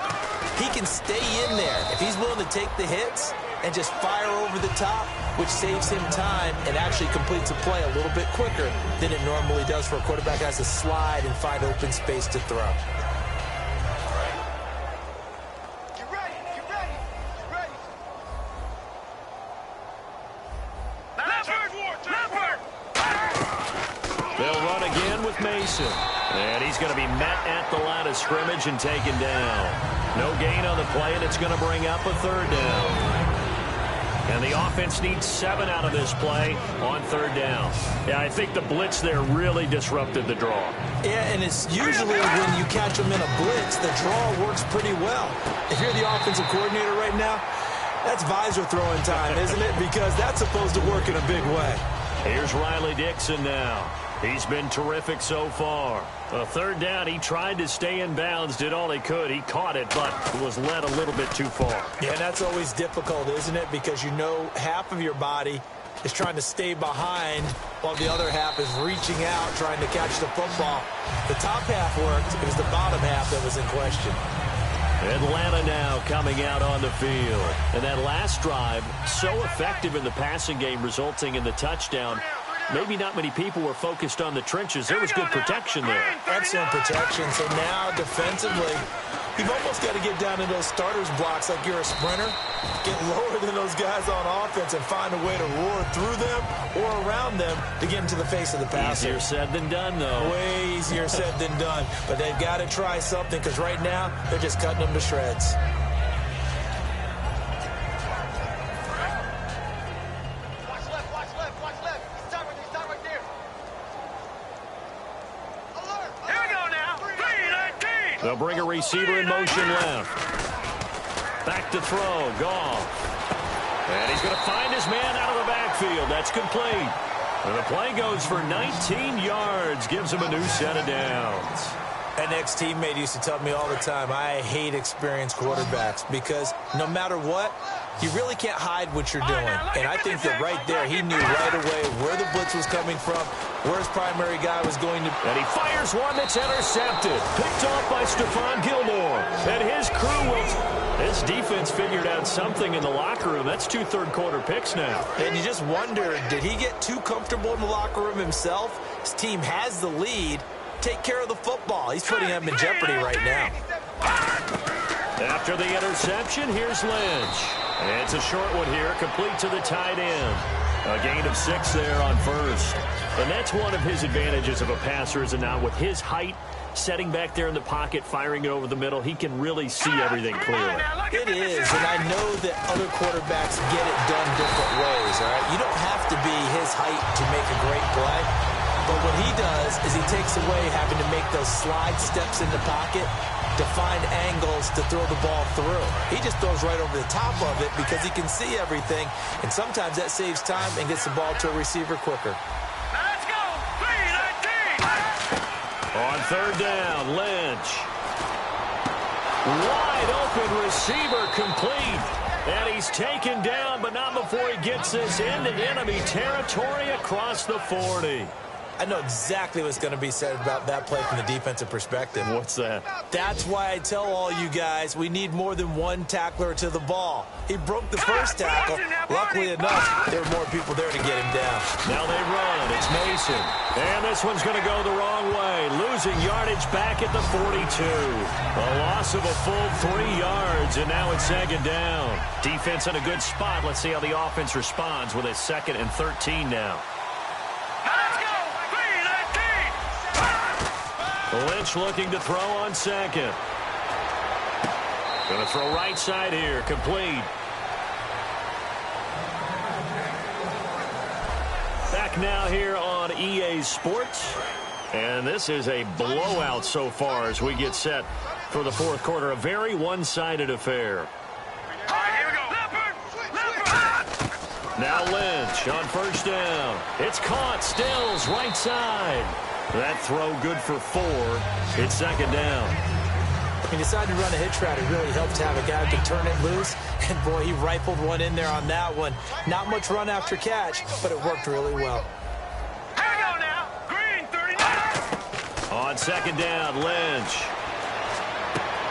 he can stay in there. If he's willing to take the hits and just fire over the top, which saves him time and actually completes a play a little bit quicker than it normally does for a quarterback that has to slide and find open space to throw. Get ready. Leopard. They'll run again with Mason. And he's going to be met at the line of scrimmage and taken down. No gain on the play, and it's going to bring up a third down. And the offense needs 7 out of this play on third down. Yeah, I think the blitz there really disrupted the draw. Yeah, and it's usually when you catch them in a blitz, the draw works pretty well. If you're the offensive coordinator right now, that's visor throwing time, isn't it? Because that's supposed to work in a big way. Here's Riley Dixon now. He's been terrific so far. A third down, he tried to stay in bounds, did all he could. He caught it, but was led a little bit too far. Yeah, that's always difficult, isn't it? Because you know half of your body is trying to stay behind while the other half is reaching out, trying to catch the football. The top half worked. It was the bottom half that was in question. Atlanta now coming out on the field. And that last drive, so effective in the passing game, resulting in the touchdown. Maybe not many people were focused on the trenches. There was good protection there. Excellent protection. So now defensively, you've almost got to get down in those starters blocks like you're a sprinter. Get lower than those guys on offense and find a way to roar through them or around them to get into the face of the passer. Easier said than done, though. Way easier said than done. But they've got to try something, because right now they're just cutting them to shreds. Watch left. Stop right They'll bring a receiver in motion left. Back to throw. Goff. And he's going to find his man out of the backfield. That's complete. And the play goes for 19 yards. Gives him a new set of downs. An ex-teammate used to tell me all the time, I hate experienced quarterbacks because no matter what, you really can't hide what you're doing. And I think that right there, he knew right away where the blitz was coming from, where his primary guy was going to. And he fires one that's intercepted. Picked off by Stephon Gilmore. And his crew will. This defense figured out something in the locker room. That's 2 third-quarter picks now. And you just wonder, did he get too comfortable in the locker room himself? His team has the lead. Take care of the football. He's putting them in jeopardy right now. After the interception, here's Lynch. And it's a short one here, complete to the tight end. A gain of 6 there on first. And that's one of his advantages of a passer, is it not? With his height, setting back there in the pocket, firing it over the middle, he can really see everything clearly. It is, and I know that other quarterbacks get it done different ways, all right? You don't have to be his height to make a great play. But what he does is he takes away having to make those slide steps in the pocket to find angles to throw the ball through. He just throws right over the top of it because he can see everything, and sometimes that saves time and gets the ball to a receiver quicker. Let's go! 3-19! On third down, Lynch. Wide open receiver complete. And he's taken down, but not before he gets this into enemy territory across the 40. I know exactly what's going to be said about that play from the defensive perspective. What's that? That's why I tell all you guys we need more than one tackler to the ball. He broke the first tackle. Luckily enough, there were more people there to get him down. Now they run. It's Mason. And this one's going to go the wrong way. Losing yardage back at the 42. A loss of a full 3 yards, and now it's second down. Defense in a good spot. Let's see how the offense responds with a 2nd and 13 now. Lynch looking to throw on second. Going to throw right side here. Complete. Back now here on EA Sports. And this is a blowout so far as we get set for the 4th quarter. A very one-sided affair. All right, here we go. Leopard! Now Lynch on first down. It's caught. Stills right side. That throw good for 4. It's second down. He decided to run a hitch route. It really helped to have a guy who can turn it loose. And, boy, he rifled one in there on that one. Not much run after catch, but it worked really well. Here we go now. Green, 39. On second down, Lynch.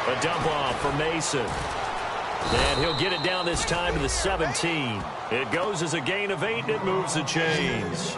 A dump off for Mason. And he'll get it down this time to the 17. It goes as a gain of 8, and it moves the chains.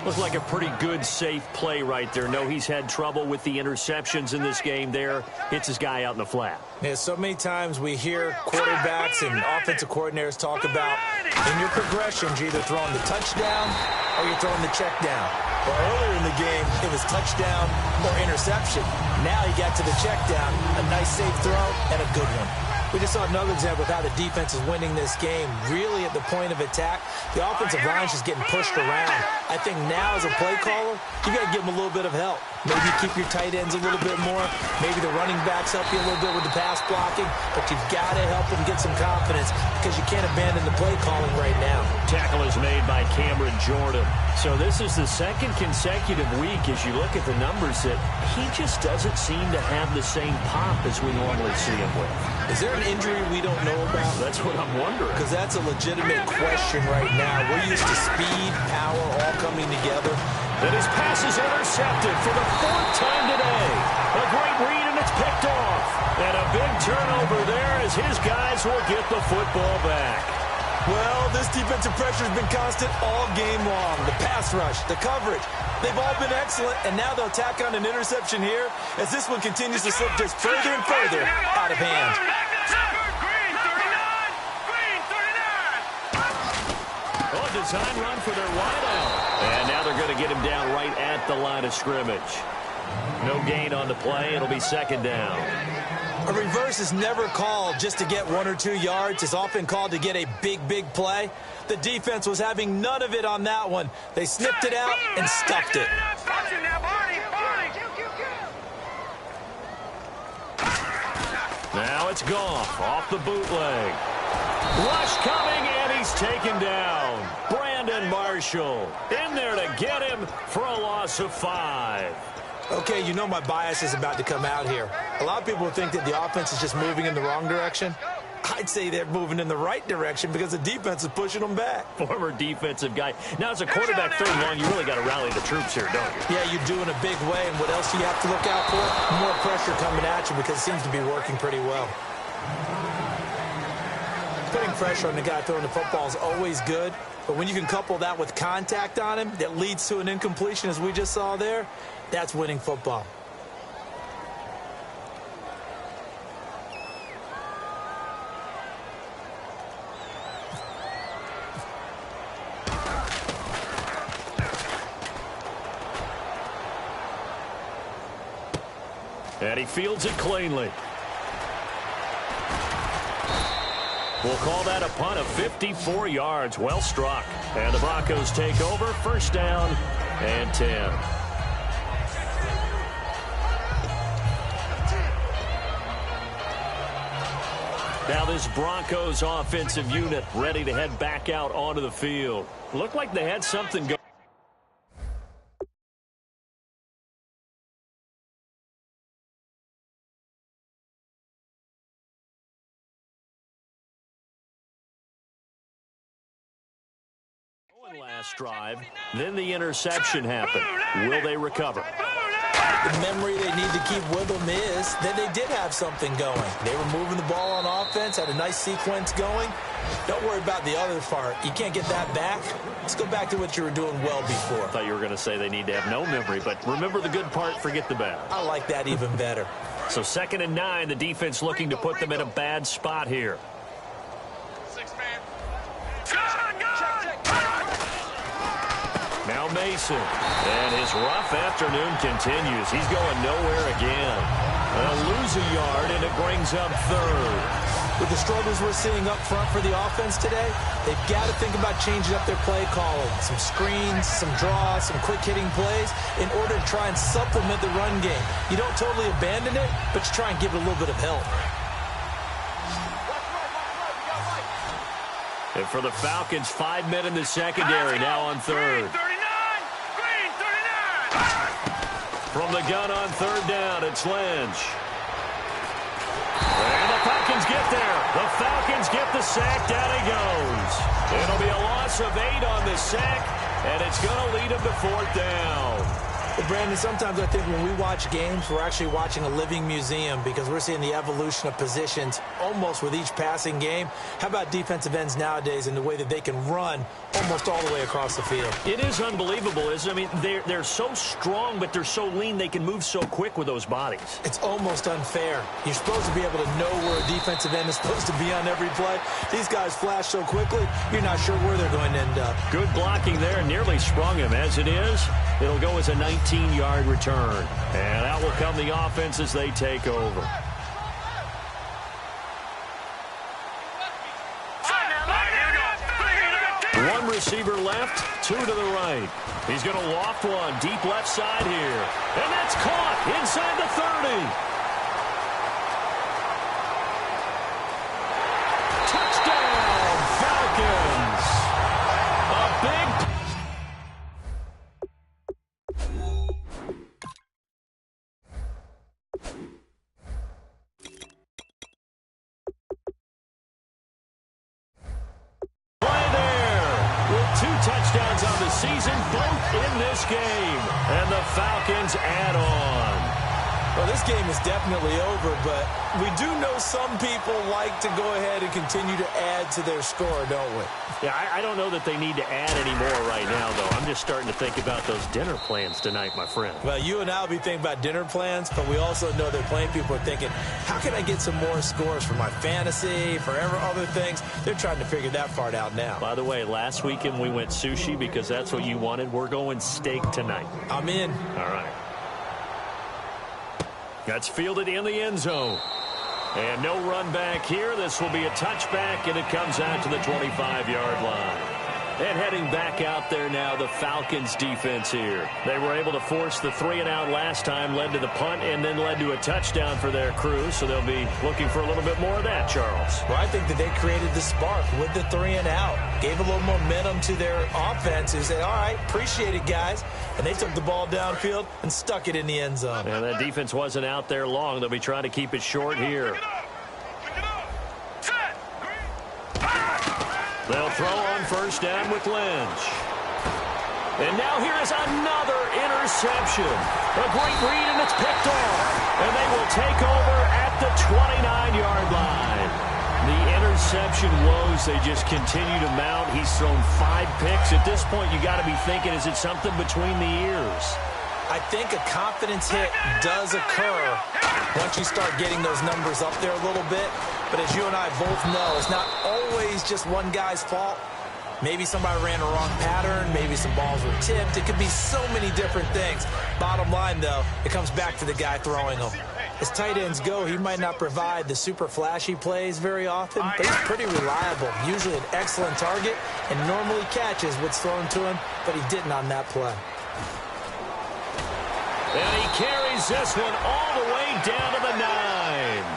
Looked like a pretty good, safe play right there. No, he's had trouble with the interceptions in this game there. Hits his guy out in the flat. Yeah, so many times we hear quarterbacks and offensive coordinators talk about in your progressions, you're either throwing the touchdown or you're throwing the check down. Well, earlier in the game, it was touchdown or interception. Now he got to the check down, a nice safe throw, and a good one. We just saw another example of how the defense is winning this game. Really at the point of attack, the offensive line is just getting pushed around. I think now as a play caller, you got to give them a little bit of help. Maybe keep your tight ends a little bit more. Maybe the running backs help you a little bit with the pass blocking. But you've got to help them get some confidence because you can't abandon the play calling right now. Tackle is made by Cameron Jordan. So this is the 2nd consecutive week as you look at the numbers that he just doesn't seem to have the same pop as we normally see him with. Is there an injury we don't know about? That's what I'm wondering. Because that's a legitimate question right now. We're used to speed, power, all coming together. And his pass is intercepted for the 4th time today. A great read, and it's picked off. And a big turnover there as his guys will get the football back. Well, this defensive pressure has been constant all game long. The pass rush, the coverage, they've all been excellent, and now they'll tack on an interception here as this one continues to slip just further and further out of hand. Oh, design run for their wideout. And now they're going to get him down right at the line of scrimmage. No gain on the play. It'll be second down. A reverse is never called just to get 1 or 2 yards. It's often called to get a big, big play. The defense was having none of it on that one. They snipped it out and stuffed it. Now it's Goff off the bootleg. Rush coming, and he's taken down. Brandon Marshall in there to get him for a loss of 5. Okay, you know my bias is about to come out here. A lot of people think that the offense is just moving in the wrong direction. I'd say they're moving in the right direction because the defense is pushing them back. Former defensive guy. Now, as a quarterback third and long, you really got to rally the troops here, don't you? Yeah, you do in a big way. And what else do you have to look out for? More pressure coming at you because it seems to be working pretty well. Putting pressure on the guy throwing the football is always good. But when you can couple that with contact on him that leads to an incompletion, as we just saw there, that's winning football. And he fields it cleanly. We'll call that a punt of 54 yards. Well struck. And the Broncos take over. First down and 10. Now this Broncos offensive unit ready to head back out onto the field. Looked like they had something going. Last drive, then the interception happened. Will they recover? The memory they need to keep with them is that they did have something going. They were moving the ball on offense, had a nice sequence going. Don't worry about the other part. You can't get that back. Let's go back to what you were doing well before. I thought you were going to say they need to have no memory, but remember the good part, forget the bad. I like that even better. So 2nd and 9, the defense looking to put them in a bad spot here. Now Mason, and his rough afternoon continues. He's going nowhere again. They'll lose a yard, and it brings up 3rd. With the struggles we're seeing up front for the offense today, they've got to think about changing up their play calling. Some screens, some draws, some quick-hitting plays in order to try and supplement the run game. You don't totally abandon it, but you try and give it a little bit of help. And for the Falcons, 5 men in the secondary, now on 3rd. From the gun on 3rd down, it's Lynch. And the Falcons get there. The Falcons get the sack. Down he goes. It'll be a loss of 8 on the sack, and it's going to lead him to 4th down. Well, Brandon, sometimes I think when we watch games, we're actually watching a living museum because we're seeing the evolution of positions almost with each passing game. How about defensive ends nowadays and the way that they can run almost all the way across the field? It is unbelievable, isn't it? I mean, they're so strong, but they're so lean. They can move so quick with those bodies. It's almost unfair. You're supposed to be able to know where a defensive end is supposed to be on every play. These guys flash so quickly, you're not sure where they're going to end up. Good blocking there. Nearly sprung him. As it is, it'll go as a 19-yard return. And out will come the offense as they take over. One receiver left, 2 to the right. He's going to loft one deep left side here. And that's caught inside the 30. Touchdown, Falcons. A big... touchdowns on the season, both in this game. And the Falcons add on. Well, this game is definitely over, but we do know some people like to go ahead and continue to add to their score, don't we? Yeah, I don't know that they need to add any more right now, though. I'm just starting to think about those dinner plans tonight, my friend. Well, you and I will be thinking about dinner plans, but we also know that plenty of people are thinking, how can I get some more scores for my fantasy, for other things? They're trying to figure that part out now. By the way, last weekend we went sushi because that's what you wanted. We're going steak tonight. I'm in. All right. That's fielded in the end zone. And no run back here. This will be a touchback, and it comes out to the 25-yard line. And heading back out there now, the Falcons defense here. They were able to force the 3-and-out last time, led to the punt, and then led to a touchdown for their crew. So they'll be looking for a little bit more of that, Charles. Well, I think that they created the spark with the 3-and-out. Gave a little momentum to their offense. Who said, all right, appreciate it, guys. And they took the ball downfield and stuck it in the end zone. And that defense wasn't out there long. They'll be trying to keep it short here. They'll throw on first down with Lynch. And now here is another interception. A great read, and it's picked off. And they will take over at the 29-yard line. The interception woes, they just continue to mount. He's thrown 5 picks. At this point, you got to be thinking, is it something between the ears? I think a confidence hit does occur once you start getting those numbers up there a little bit. But as you and I both know, it's not always just one guy's fault. Maybe somebody ran a wrong pattern. Maybe some balls were tipped. It could be so many different things. Bottom line, though, it comes back to the guy throwing them. As tight ends go, he might not provide the super flashy plays very often, but he's pretty reliable. Usually an excellent target and normally catches what's thrown to him, but he didn't on that play. And he carries this one all the way down to the 9.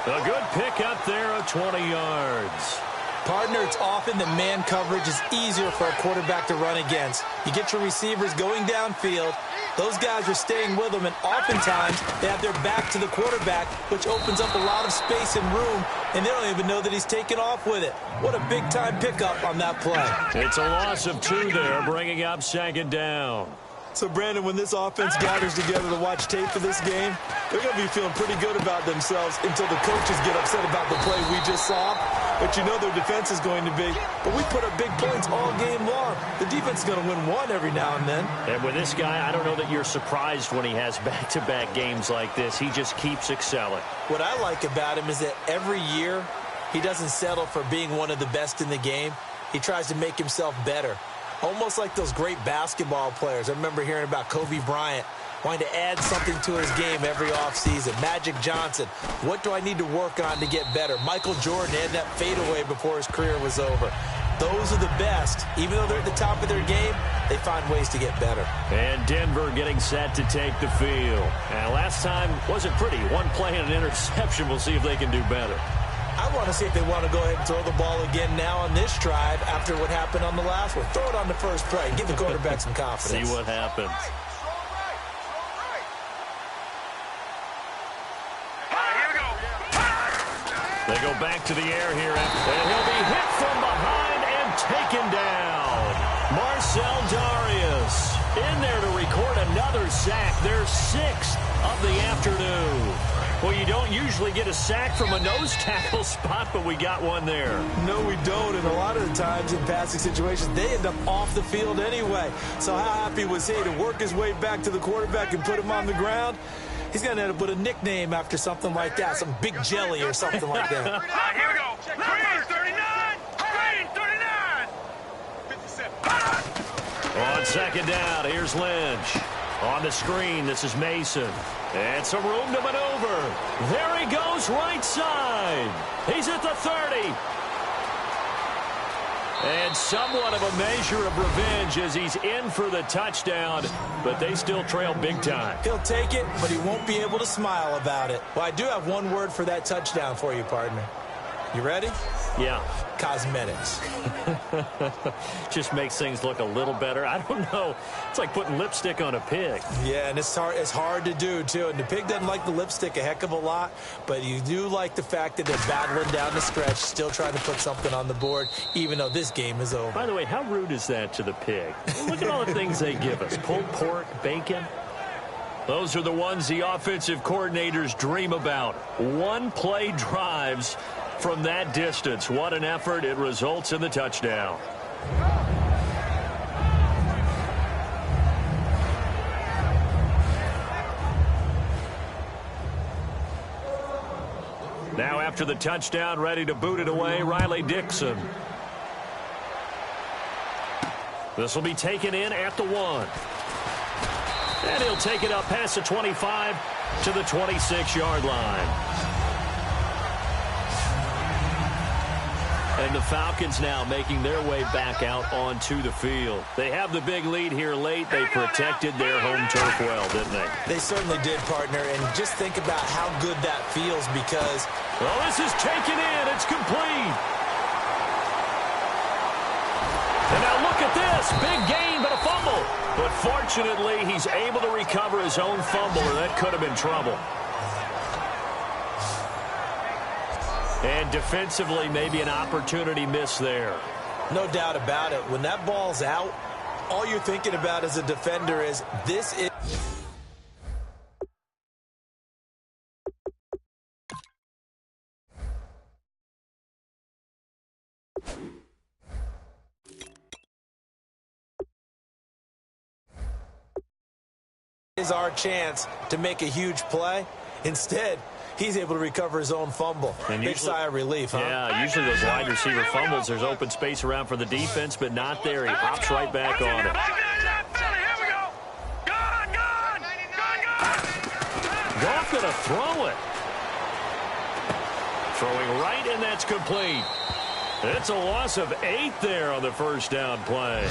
A good pick up there of 20 yards. Partner, it's often that man coverage is easier for a quarterback to run against. You get your receivers going downfield. Those guys are staying with them, and oftentimes they have their back to the quarterback, which opens up a lot of space and room, and they don't even know that he's taken off with it. What a big-time pickup on that play. It's a loss of 2 there, bringing up 2nd down. So, Brandon, when this offense gathers together to watch tape for this game, they're going to be feeling pretty good about themselves until the coaches get upset about the play we just saw. But you know their defense is going to be, but we put up big points all game long. The defense is going to win one every now and then. And with this guy, I don't know that you're surprised when he has back-to-back games like this. He just keeps excelling. What I like about him is that every year he doesn't settle for being one of the best in the game. He tries to make himself better. Almost like those great basketball players. I remember hearing about Kobe Bryant wanting to add something to his game every offseason. Magic Johnson, what do I need to work on to get better? Michael Jordan had that fadeaway before his career was over. Those are the best. Even though they're at the top of their game, they find ways to get better. And Denver getting set to take the field. And last time wasn't pretty. One play and an interception. We'll see if they can do better. I want to see if they want to go ahead and throw the ball again now on this drive after what happened on the last one. Throw it on the first play. Give the quarterback some confidence. See what happens. They go back to the air here, and he'll be hit from behind and taken down. Marcel Darius in there to record another sack, their 6th of the afternoon. Well, you don't usually get a sack from a nose tackle spot, but we got one there. No, we don't, and a lot of the times in passing situations, they end up off the field anyway. So how happy was he to work his way back to the quarterback and put him on the ground? He's going to end up with a nickname after something like that, some Big Jelly or something like that. Here we go. Green 39. Green 39. 57. On 2nd down, here's Lynch. On the screen, this is Mason. And some room to maneuver. There he goes, right side. He's at the 30. And somewhat of a measure of revenge as he's in for the touchdown, but they still trail big time. He'll take it, but he won't be able to smile about it. Well, I do have one word for that touchdown for you, partner. You ready? Yeah. Cosmetics. Just makes things look a little better. I don't know. It's like putting lipstick on a pig. Yeah, and it's hard to do, too. And the pig doesn't like the lipstick a heck of a lot, but you do like the fact that they're battling down the stretch, still trying to put something on the board, even though this game is over. By the way, how rude is that to the pig? Look at all the things they give us. Pulled pork, bacon. Those are the ones the offensive coordinators dream about. One-play drives from that distance. What an effort. It results in the touchdown. Now after the touchdown, ready to boot it away, Riley Dixon. This will be taken in at the 1. And he'll take it up past the 25 to the 26-yard line. And the Falcons now making their way back out onto the field. They have the big lead here late. They protected their home turf well, didn't they? They certainly did, partner. And just think about how good that feels because... Well, this is taken in. It's complete. And now look at this. Big gain, but a fumble. But fortunately, he's able to recover his own fumble, or that could have been trouble. And defensively, maybe an opportunity miss there. No doubt about it. When that ball's out, all you're thinking about as a defender is this is our chance to make a huge play. Instead, he's able to recover his own fumble. And big sigh of relief, huh? Yeah, usually those wide receiver fumbles, there's open space around for the defense, but not there. He hops right back on it. Goff going to throw it. Throwing right, and that's complete. It's a loss of 8 there on the first down play.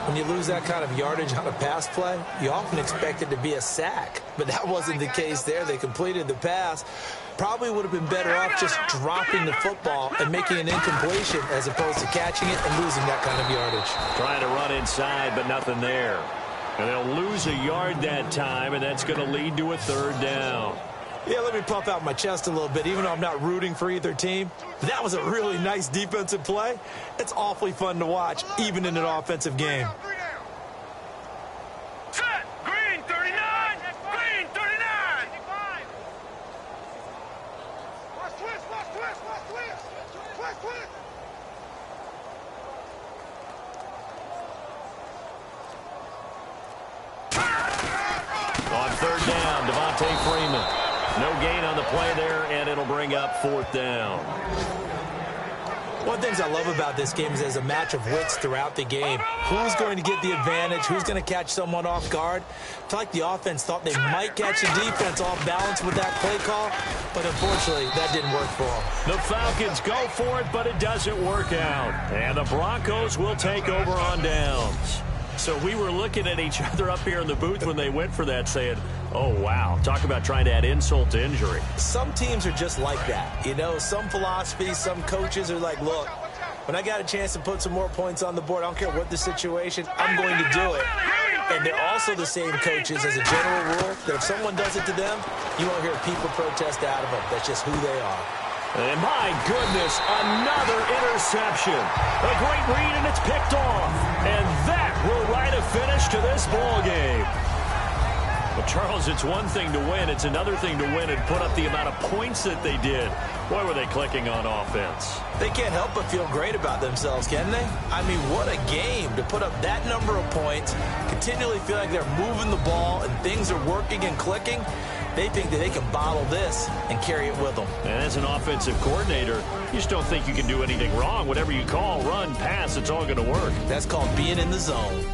When you lose that kind of yardage on a pass play, you often expect it to be a sack. But that wasn't the case there. They completed the pass. Probably would have been better off just dropping the football and making an incompletion as opposed to catching it and losing that kind of yardage. Trying to run inside, but nothing there. And they'll lose a yard that time, and that's going to lead to a third down. Yeah, let me puff out my chest a little bit, even though I'm not rooting for either team. That was a really nice defensive play. It's awfully fun to watch, even in an offensive game. Set. Green 39. Green 39. Watch twist. Watch twist. Watch twist. Twist, twist. On third down, Devontae Freeman. No gain on the play there, and it'll bring up fourth down. One of the things I love about this game is there's a match of wits throughout the game. Who's going to get the advantage? Who's going to catch someone off guard? I feel like the offense thought they might catch the defense off balance with that play call, but unfortunately, that didn't work for them. The Falcons go for it, but it doesn't work out. And the Broncos will take over on downs. So we were looking at each other up here in the booth when they went for that saying, oh, wow, talk about trying to add insult to injury. Some teams are just like that. You know, some philosophies, some coaches are like, look, when I got a chance to put some more points on the board, I don't care what the situation, I'm going to do it. And they're also the same coaches as a general rule that if someone does it to them, you won't hear people protest out of them. That's just who they are. And my goodness, another interception. A great read, and it's picked off. And that will write a finish to this ball game. Well, Charles, it's one thing to win. It's another thing to win and put up the amount of points that they did. Boy, were they clicking on offense. They can't help but feel great about themselves, can they? I mean, what a game to put up that number of points, continually feel like they're moving the ball and things are working and clicking. They think that they can bottle this and carry it with them. And as an offensive coordinator, you just don't think you can do anything wrong. Whatever you call, run, pass, it's all going to work. That's called being in the zone.